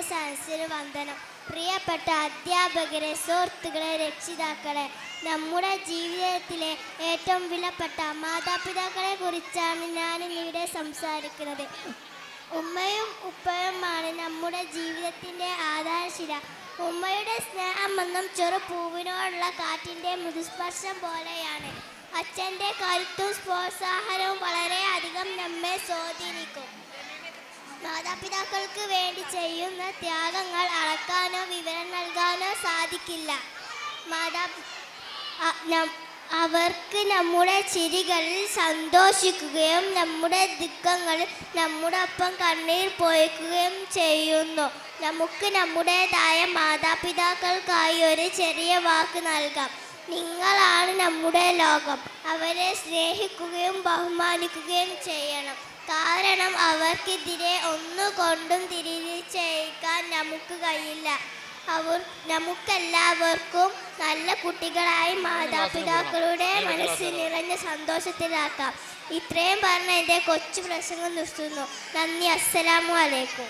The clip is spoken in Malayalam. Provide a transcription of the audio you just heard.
സദസ്സിന് വന്ദനം. പ്രിയപ്പെട്ട അധ്യാപകരെ, സുഹൃത്തുക്കളെ, രക്ഷിതാക്കളെ, നമ്മുടെ ജീവിതത്തിലെ ഏറ്റവും വിലപ്പെട്ട മാതാപിതാക്കളെ കുറിച്ചാണ് ഞാൻ ഇവിടെ സംസാരിക്കുന്നത്. ഉമ്മയും ഉപ്പയുമാണ് നമ്മുടെ ജീവിതത്തിൻ്റെ ആധാരശില. ഉമ്മയുടെ സ്നേഹമെന്നും ചെറുപൂവിനോടുള്ള കാറ്റിൻ്റെ മൃദുസ്പർശം പോലെയാണ്. അച്ഛൻ്റെ കരുത്തും പ്രോത്സാഹനവും വളരെയധികം നമ്മെ സ്വാധീനിക്കും. മാതാപിതാക്കൾക്ക് വേണ്ടി ചെയ്യുന്ന ത്യാഗങ്ങൾ അളക്കാനോ വിവരം നൽകാനോ സാധിക്കില്ല. അവർക്ക് നമ്മുടെ ചിരികളിൽ സന്തോഷിക്കുകയും നമ്മുടെ ദുഃഖങ്ങളിൽ നമ്മുടെ ഒപ്പം കണ്ണീർ പൊഴിക്കുകയും ചെയ്യുന്നു. നമുക്ക് നമ്മുടേതായ മാതാപിതാക്കൾക്കായി ഒരു ചെറിയ വാക്ക് നൽകാം. നിങ്ങളാണ് നമ്മുടെ ലോകം. അവരെ സ്നേഹിക്കുകയും ബഹുമാനിക്കുകയും ചെയ്യണം. കാരണം അവർക്കെതിരെ ഒന്നുകൊണ്ടും തിരിച്ചയക്കാൻ നമുക്ക് കഴിയില്ല. നമുക്കെല്ലാവർക്കും നല്ല കുട്ടികളായി മാതാപിതാക്കളുടെ മനസ്സിൽ നിറഞ്ഞ സന്തോഷത്തിലാക്കാം. ഇത്രയും പറഞ്ഞ എൻ്റെ കൊച്ചു പ്രസംഗം നിർത്തുന്നു. നന്ദി. അസ്സലാമു അലൈക്കും.